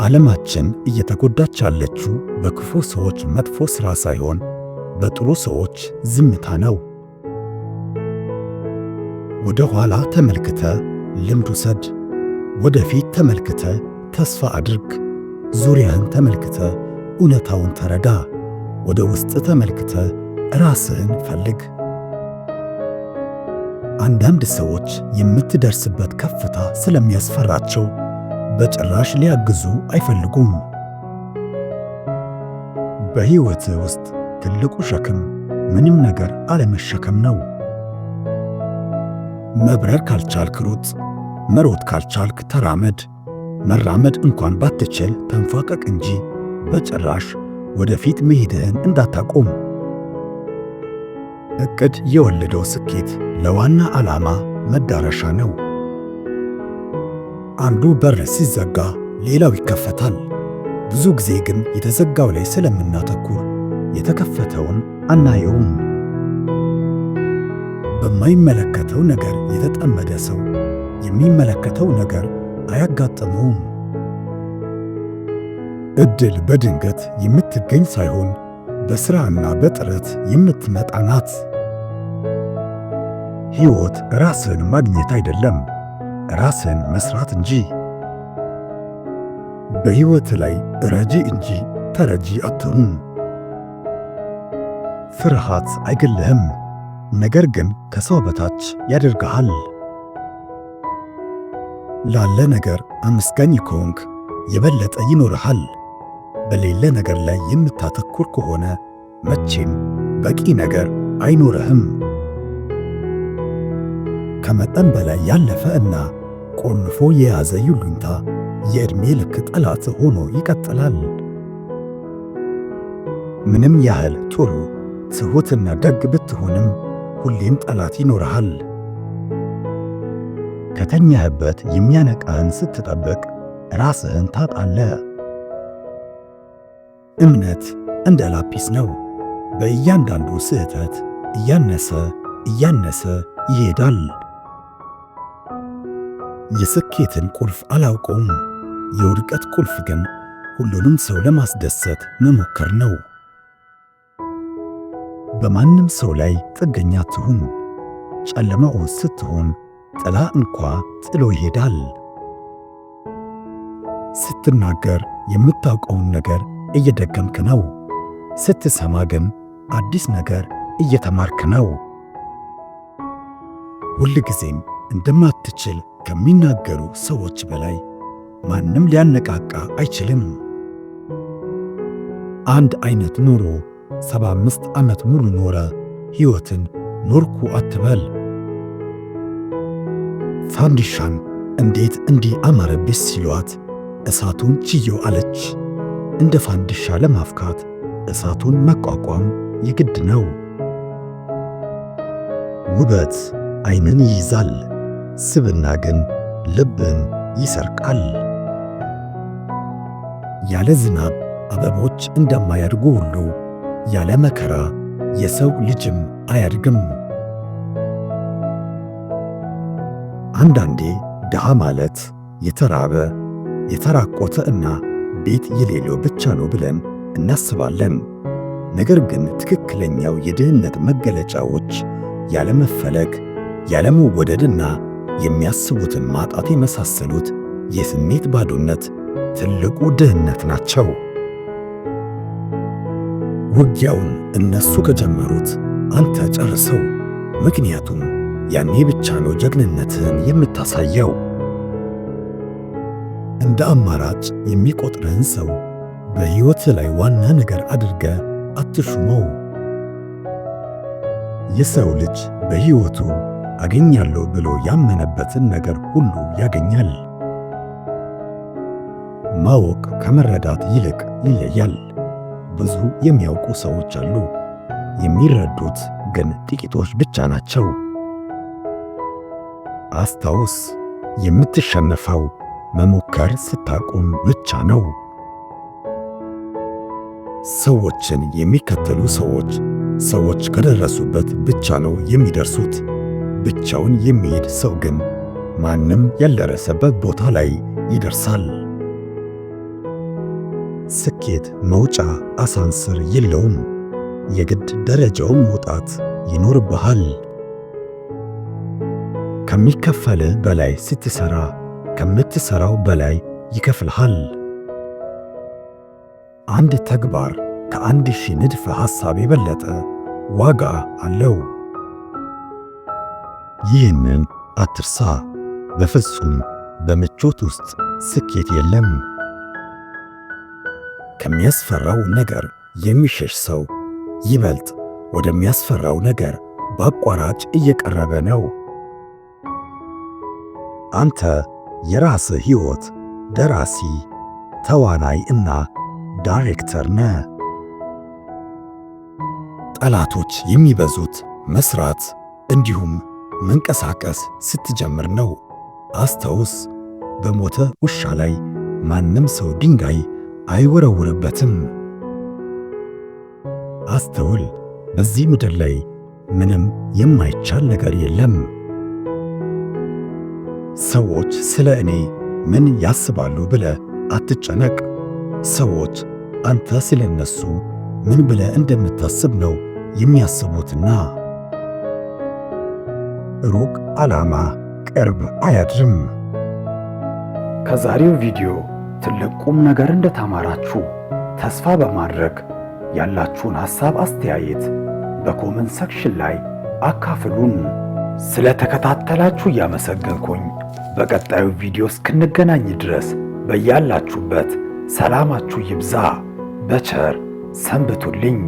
ዓለማችን እየተጎዳች ያለችው በክፉ ሰዎች መጥፎ ሥራ ሳይሆን በጥሩ ሰዎች ዝምታ ነው። ወደ ኋላ ተመልክተ ልምድ ውሰድ። ወደፊት ተመልክተ ተስፋ አድርግ። ዙሪያህን ተመልክተ እውነታውን ተረዳ። ወደ ውስጥ ተመልክተ ራስህን ፈልግ። አንዳንድ ሰዎች የምትደርስበት ከፍታ ስለሚያስፈራቸው በጭራሽ ሊያግዙ አይፈልጉም። በሕይወትህ ውስጥ ትልቁ ሸክም ምንም ነገር አለመሸከም ነው። መብረር ካልቻልክ ሩጥ፣ መሮጥ ካልቻልክ ተራመድ። መራመድ እንኳን ባትችል ተንፏቀቅ እንጂ በጭራሽ ወደፊት መሄድህን እንዳታቆም። ዕቅድ የወለደው ስኬት ለዋና ዓላማ መዳረሻ ነው። አንዱ በር ሲዘጋ ሌላው ይከፈታል። ብዙ ጊዜ ግን የተዘጋው ላይ ስለምናተኩር የተከፈተውን አናየውም። በማይመለከተው ነገር የተጠመደ ሰው የሚመለከተው ነገር አያጋጥመውም። ዕድል በድንገት የምትገኝ ሳይሆን በሥራና በጥረት የምትመጣ ናት። ሕይወት ራስን ማግኘት አይደለም፣ ራስን መስራት እንጂ። በሕይወት ላይ ረጂ እንጂ ተረጂ አትሁን። ፍርሃት አይገልህም፣ ነገር ግን ከሰው በታች ያደርግሃል። ላለ ነገር አመስጋኝ ከሆንክ የበለጠ ይኖርሃል። በሌለ ነገር ላይ የምታተኩር ከሆነ መቼም በቂ ነገር አይኖርህም። ከመጠን በላይ ያለፈ እና ቆልፎ የያዘ ይሉኝታ የዕድሜ ልክ ጠላት ሆኖ ይቀጥላል። ምንም ያህል ጥሩ ትሑትና ደግ ብትሆንም ሁሌም ጠላት ይኖርሃል። ከተኛህበት የሚያነቃህን ስትጠብቅ ራስህን ታጣለህ። እምነት እንደ ላጲስ ነው። በእያንዳንዱ ስህተት እያነሰ ይሄዳል። የስኬትን ቁልፍ አላውቀውም። የውድቀት ቁልፍ ግን ሁሉንም ሰው ለማስደሰት መሞከር ነው። በማንም ሰው ላይ ጥገኛ አትሁን። ጨለማው ስትሆን ጥላ እንኳ ጥሎ ይሄዳል። ስትናገር የምታውቀውን ነገር እየደገምክ ነው። ስትሰማ ግን አዲስ ነገር እየተማርክ ነው። ሁልጊዜም እንደማትችል ከሚናገሩ ሰዎች በላይ ማንም ሊያነቃቃ አይችልም። አንድ አይነት ኑሮ 75 ዓመት ሙሉ ኖረ ሕይወትን ኖርኩ አትበል። ፋንዲሻን እንዴት እንዲህ አማረብሽ ሲሏት እሳቱን ችየው አለች። እንደ ፋንዲሻ ለማፍካት እሳቱን መቋቋም የግድ ነው። ውበት ዓይንን ይይዛል፣ ስብና ግን ልብን ይሰርቃል። ያለ ዝናብ አበቦች እንደማያድጉ ሁሉ ያለ መከራ የሰው ልጅም አያድግም። አንዳንዴ ድሃ ማለት የተራበ የተራቆተ እና ቤት የሌለው ብቻ ነው ብለን እናስባለን። ነገር ግን ትክክለኛው የድህነት መገለጫዎች ያለመፈለግ፣ ያለመወደድና የሚያስቡትን ማጣት የመሳሰሉት የስሜት ባዶነት ትልቁ ድህነት ናቸው። ውጊያውን እነሱ ከጀመሩት አንተ ጨርሰው። ምክንያቱም ያኔ ብቻ ነው ጀግንነትህን የምታሳየው። እንደ አማራጭ የሚቆጥርህን ሰው በሕይወት ላይ ዋና ነገር አድርገ አትሹመው። የሰው ልጅ በሕይወቱ አገኛለሁ ብሎ ያመነበትን ነገር ሁሉ ያገኛል። ማወቅ ከመረዳት ይልቅ ይለያል። ብዙ የሚያውቁ ሰዎች አሉ፣ የሚረዱት ግን ጥቂቶች ብቻ ናቸው። አስታውስ፣ የምትሸነፈው መሞከር ስታቆም ብቻ ነው። ሰዎችን የሚከተሉ ሰዎች ከደረሱበት ብቻ ነው የሚደርሱት። ብቻውን የሚሄድ ሰው ግን ማንም ያልደረሰበት ቦታ ላይ ይደርሳል። ስኬት መውጫ አሳንስር የለውም። የግድ ደረጃውን መውጣት ይኖርብሃል። ከሚከፈልህ በላይ ስትሰራ ከምትሰራው በላይ ይከፍልሃል። አንድ ተግባር ከ1000 ንድፈ ሐሳብ የበለጠ ዋጋ አለው። ይህንን አትርሳ። በፍጹም በምቾት ውስጥ ስኬት የለም። ከሚያስፈራው ነገር የሚሸሽ ሰው ይበልጥ ወደሚያስፈራው ነገር በአቋራጭ እየቀረበ ነው። አንተ የራስህ ሕይወት ደራሲ፣ ተዋናይ እና ዳይሬክተር ነህ። ጠላቶች የሚበዙት መስራት እንዲሁም መንቀሳቀስ ስትጀምር ነው። አስታውስ፣ በሞተ ውሻ ላይ ማንም ሰው ድንጋይ አይወረውርበትም። አስተውል፣ በዚህ ምድር ላይ ምንም የማይቻል ነገር የለም። ሰዎች ስለ እኔ ምን ያስባሉ ብለህ አትጨነቅ። ሰዎች አንተ ስለ እነሱ ምን ብለህ እንደምታስብ ነው የሚያስቡትና። ሩቅ ዓላማ ቅርብ አያድርም። ከዛሬው ቪዲዮ ትልቅ ቁም ነገር እንደተማራችሁ ተስፋ በማድረግ ያላችሁን ሐሳብ፣ አስተያየት በኮመንት ሰክሽን ላይ አካፍሉን። ስለተከታተላችሁ እያመሰገንኩኝ በቀጣዩ ቪዲዮ እስክንገናኝ ድረስ በያላችሁበት ሰላማችሁ ይብዛ። በቸር ሰንብቱልኝ።